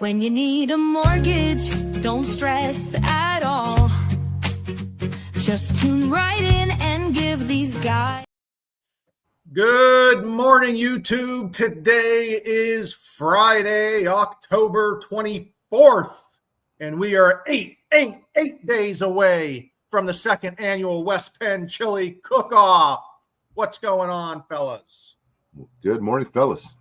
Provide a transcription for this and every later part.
When you need a mortgage, don't stress at all. Just tune right in and give these guys. Good morning, YouTube. Today is Friday, October 24th, and we are eight days away from the second annual West Penn Chili Cook-Off. What's going on, fellas? Good morning, fellas.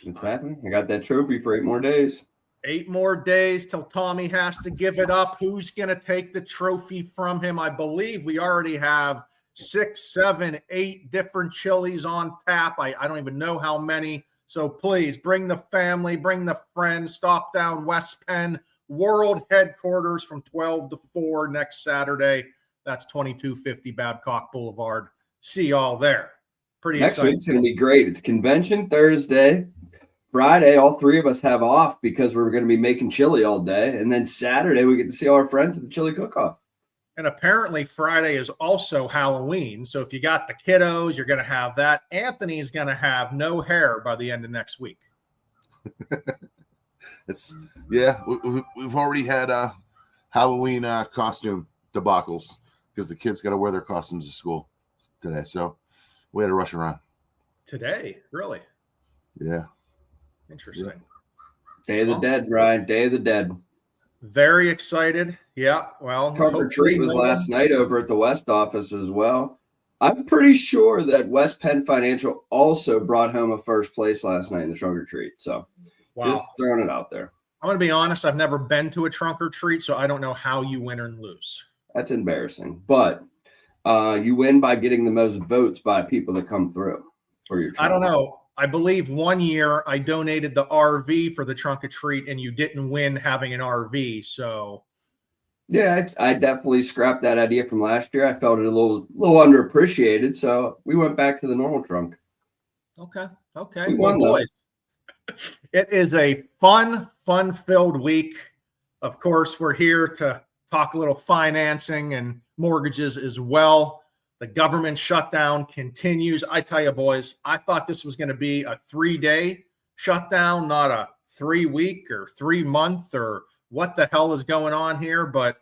What's happening? I got that trophy for 8 more days. 8 more days till Tommy has to give it up. Who's going to take the trophy from him? I believe we already have 6, 7, 8 different chilies on tap. I don't even know how many. So please bring the family, bring the friends, stop down West Penn World Headquarters from 12 to 4 next Saturday. That's 2250 Babcock Boulevard. See y'all there. Pretty Next exciting. week's going to be great. It's convention Thursday. Friday, all 3 of us have off because we're going to be making chili all day. And then Saturday, we get to see all our friends at the chili cook-off. And apparently Friday is also Halloween. So if you got the kiddos, you're going to have that. Anthony's going to have no hair by the end of next week. We've already had Halloween costume debacles because the kids got to wear their costumes to school today. So we had to rush around. Today? Really? Yeah. Interesting. Day of the Dead, Ryan. Day of the Dead. Very excited. Yeah. Well, Trunk or treat was last night over at the West office as well. I'm pretty sure that West Penn Financial also brought home a first place last night in the trunk or treat. So just throwing it out there. I'm going to be honest. I've never been to a trunk or treat, so I don't know how you win or lose. That's embarrassing. But you win by getting the most votes by people that come through for your trunk. I don't know. I believe one year I donated the RV for the trunk or treat, and you didn't win having an RV. So, yeah, I definitely scrapped that idea from last year. I felt it a little underappreciated, so we went back to the normal trunk. Okay. We won, boys. It is a fun-filled week. Of course, we're here to talk a little financing and mortgages as well. The government shutdown continues. I tell you, boys, I thought this was going to be a 3-day shutdown, not a 3-week or 3-month or what the hell is going on here. But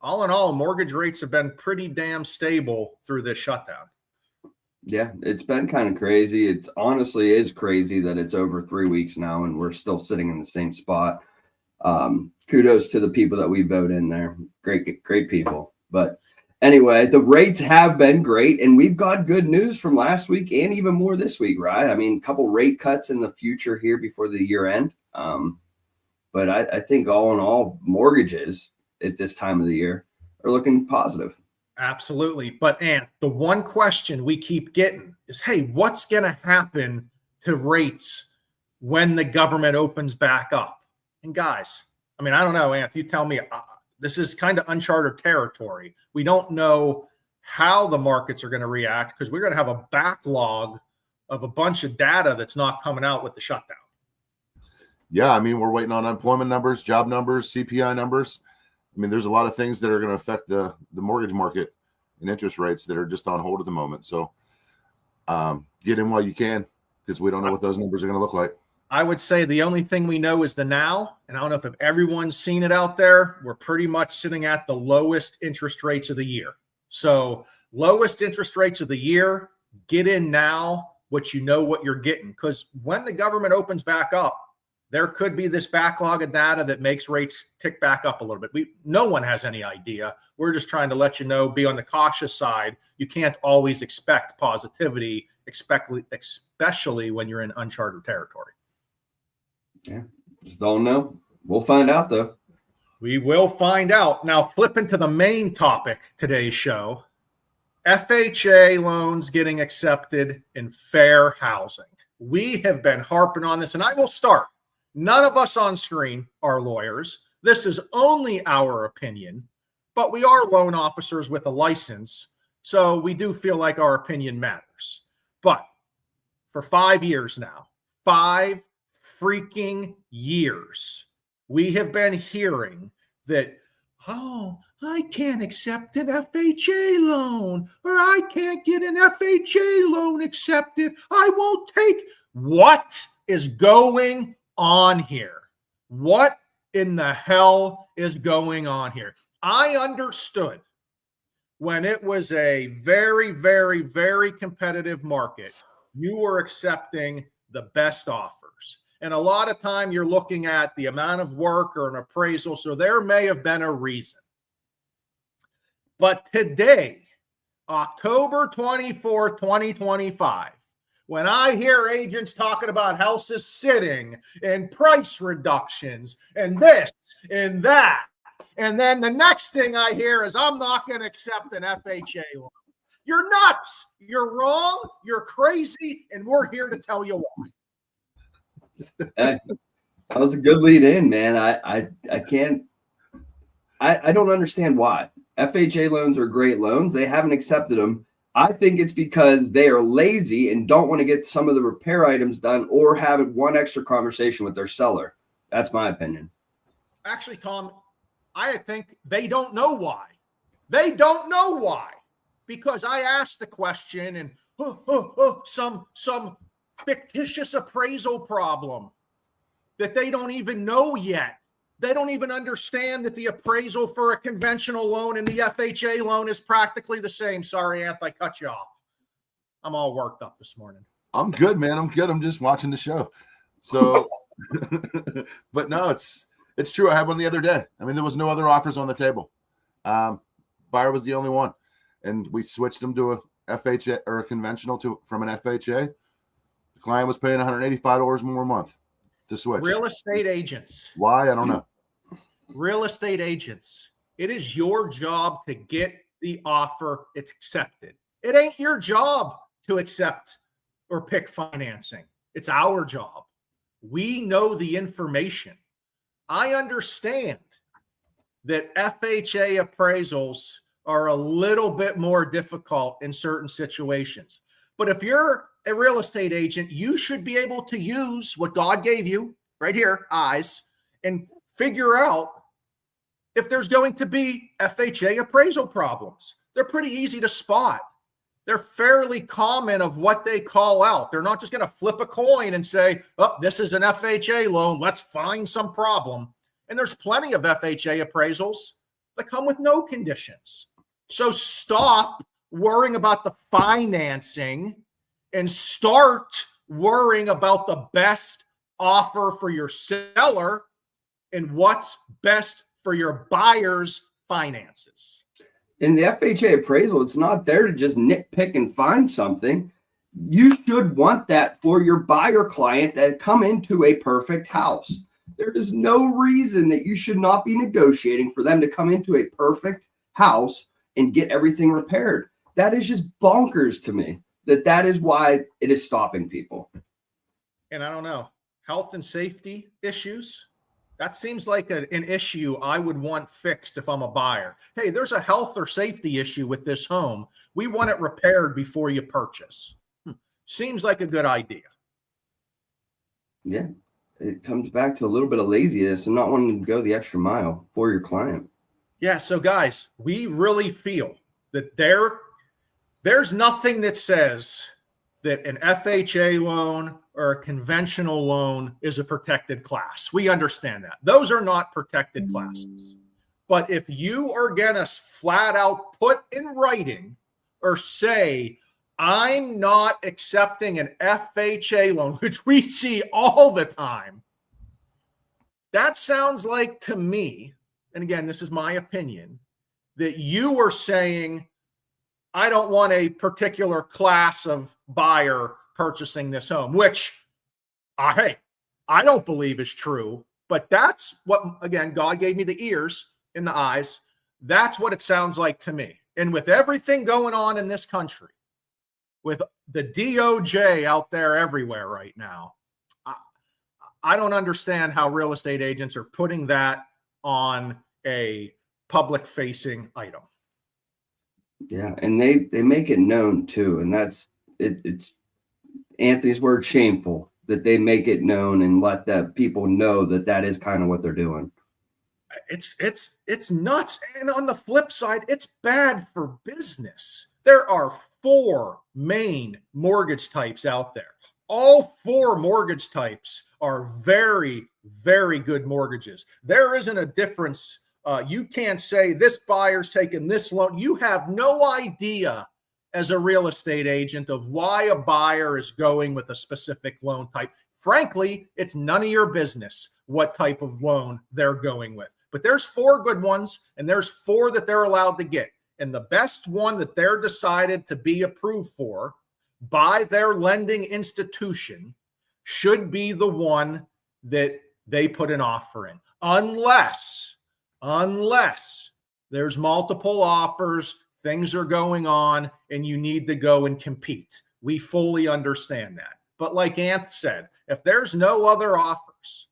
all in all, mortgage rates have been pretty damn stable through this shutdown. Yeah, it's been kind of crazy. It's honestly is crazy that it's over 3 weeks now and we're still sitting in the same spot. Kudos to the people that we vote in there. Great people. But anyway, the rates have been great, and we've got good news from last week and even more this week, right? I mean, a couple rate cuts in the future here before the year end. But I think all in all, mortgages at this time of the year are looking positive. Absolutely. But, Ant, the one question we keep getting is, hey, what's going to happen to rates when the government opens back up? And guys, I mean, I don't know, Ant, you tell me. This is kind of uncharted territory. We don't know how the markets are going to react because we're going to have a backlog of a bunch of data that's not coming out with the shutdown. Yeah, I mean, we're waiting on unemployment numbers, job numbers, CPI numbers. I mean, there's a lot of things that are going to affect the mortgage market and interest rates that are just on hold at the moment. So get in while you can because we don't know what those numbers are going to look like. I would say the only thing we know is the now, and I don't know if everyone's seen it out there. We're pretty much sitting at the lowest interest rates of the year. So lowest interest rates of the year, get in now, what you know what you're getting. Because when the government opens back up, there could be this backlog of data that makes rates tick back up a little bit. No one has any idea. We're just trying to let you know, be on the cautious side. You can't always expect positivity, especially when you're in uncharted territory. Yeah, just don't know. We'll find out, though. We will find out. Now, flipping to the main topic today's show, FHA loans getting accepted in fair housing. We have been harping on this, and I will start. None of us on screen are lawyers. This is only our opinion, but we are loan officers with a license, so we do feel like our opinion matters. But for 5 years now, 5 freaking years, we have been hearing that, oh, I can't accept an FHA loan, or I can't get an FHA loan accepted. I won't take. What is going on here? What in the hell is going on here? I understood when it was a very, very, very competitive market, you were accepting the best offers. And a lot of time you're looking at the amount of work or an appraisal. So there may have been a reason. But today, October 24th, 2025, when I hear agents talking about houses sitting and price reductions and this and that, and then the next thing I hear is I'm not going to accept an FHA loan. You're nuts. You're wrong. You're crazy. And we're here to tell you why. That was a good lead in, man. I can't. I don't understand why. FHA loans are great loans. They haven't accepted them. I think it's because they are lazy and don't want to get some of the repair items done or have one extra conversation with their seller. That's my opinion. Actually, Tom, I think they don't know why. They don't know why. Because I asked the question and some fictitious appraisal problem that they don't even know yet. They don't even understand that the appraisal for a conventional loan and the FHA loan is practically the same. Sorry, Anth, I cut you off. I'm all worked up this morning. I'm good, man. I'm good. I'm just watching the show. So, but no, it's true. I had one the other day. I mean, there was no other offers on the table. Buyer was the only one. And we switched them to a FHA or a conventional from an FHA. The client was paying $185 more a month to switch. Real estate agents. Why? I don't know. Real estate agents. It is your job to get the offer accepted. It ain't your job to accept or pick financing. It's our job. We know the information. I understand that FHA appraisals are a little bit more difficult in certain situations. But if you're a real estate agent, you should be able to use what God gave you right here, eyes, and figure out if there's going to be FHA appraisal problems. They're pretty easy to spot. They're fairly common of what they call out. They're not just going to flip a coin and say, oh, this is an FHA loan. Let's find some problem. And there's plenty of FHA appraisals that come with no conditions. So stop worrying about the financing and start worrying about the best offer for your seller and what's best for your buyer's finances. In the FHA appraisal, it's not there to just nitpick and find something. You should want that for your buyer client that come into a perfect house. There is no reason that you should not be negotiating for them to come into a perfect house and get everything repaired. That is just bonkers to me. That is why it is stopping people. And I don't know, health and safety issues. That seems like an issue I would want fixed if I'm a buyer. Hey, there's a health or safety issue with this home. We want it repaired before you purchase. Seems like a good idea. Yeah, it comes back to a little bit of laziness and not wanting to go the extra mile for your client. Yeah, so guys, we really feel that there's nothing that says that an FHA loan or a conventional loan is a protected class. We understand that. Those are not protected classes. But if you are going to flat out put in writing or say, I'm not accepting an FHA loan, which we see all the time, that sounds like to me, and again, this is my opinion, that you are saying, I don't want a particular class of buyer purchasing this home, which, hey, I don't believe is true. But that's what, again, God gave me the ears and the eyes. That's what it sounds like to me. And with everything going on in this country, with the DOJ out there everywhere right now, I don't understand how real estate agents are putting that on a public-facing item. Yeah, and they make it known too, and that's it. It's Anthony's word, shameful, that they make it known and let that people know that is kind of what they're doing. It's nuts. And on the flip side, it's bad for business. There are 4 main mortgage types out there. All 4 mortgage types are very, very good mortgages. There isn't a difference. You can't say this buyer's taking this loan. You have no idea as a real estate agent of why a buyer is going with a specific loan type. Frankly, it's none of your business what type of loan they're going with. But there's 4 good ones, and there's 4 that they're allowed to get. And the best one that they're decided to be approved for by their lending institution should be the one that they put an offer in. Unless there's multiple offers, things are going on, and you need to go and compete. We fully understand that. But like Anth said, if there's no other offers,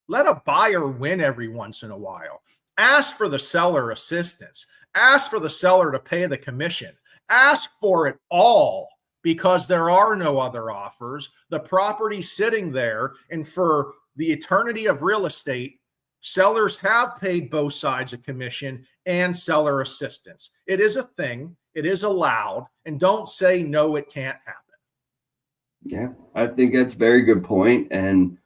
let a buyer win every once in a while. Ask for the seller assistance. Ask for the seller to pay the commission. Ask for it all because there are no other offers. The property's sitting there, and for the eternity of real estate, sellers have paid both sides a commission and seller assistance. It is a thing. It is allowed. And don't say, no, it can't happen. Yeah, I think that's a very good point. And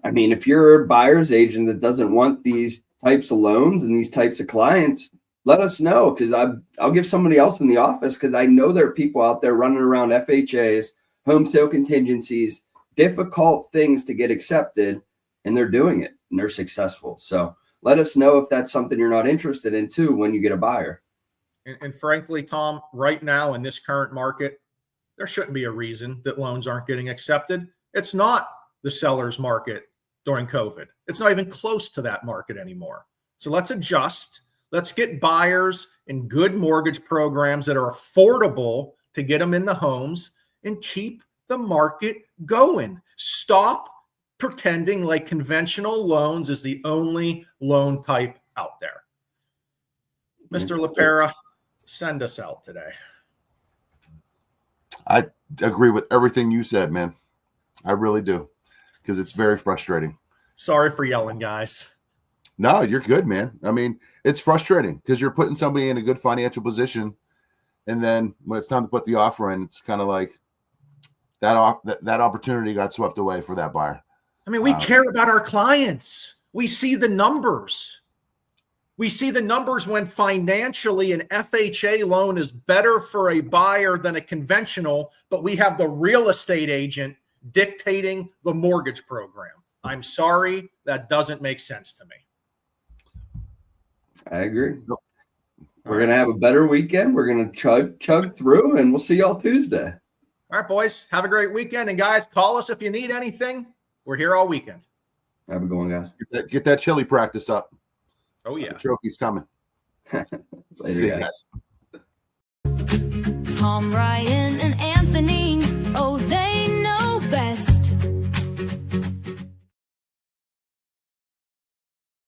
I mean, if you're a buyer's agent that doesn't want these types of loans and these types of clients, let us know, because I'll give somebody else in the office, because I know there are people out there running around FHAs, home sale contingencies, difficult things to get accepted, and they're doing it and they're successful. So let us know if that's something you're not interested in too when you get a buyer. And frankly, Tom, right now in this current market, there shouldn't be a reason that loans aren't getting accepted. It's not the seller's market during COVID. It's not even close to that market anymore. So let's adjust. Let's get buyers in good mortgage programs that are affordable to get them in the homes and keep the market going. Stop pretending like conventional loans is the only loan type out there. Mr. LaPera, send us out today. I agree with everything you said, man. I really do, because it's very frustrating. Sorry for yelling, guys. No, you're good, man. I mean, it's frustrating because you're putting somebody in a good financial position, and then when it's time to put the offer in, it's kind of like that opportunity got swept away for that buyer. I mean, we care about our clients. We see the numbers. We see the numbers when financially an FHA loan is better for a buyer than a conventional, but we have the real estate agent dictating the mortgage program. I'm sorry, that doesn't make sense to me. I agree. We're going to have a better weekend. We're going to chug through, and we'll see y'all Tuesday. All right, boys, have a great weekend. And guys, call us if you need anything. We're here all weekend. Have a good one, guys. Get that chili practice up. Oh, yeah. The trophy's coming. Later, See you guys. guys. Tom, Ryan, and Anthony. Oh,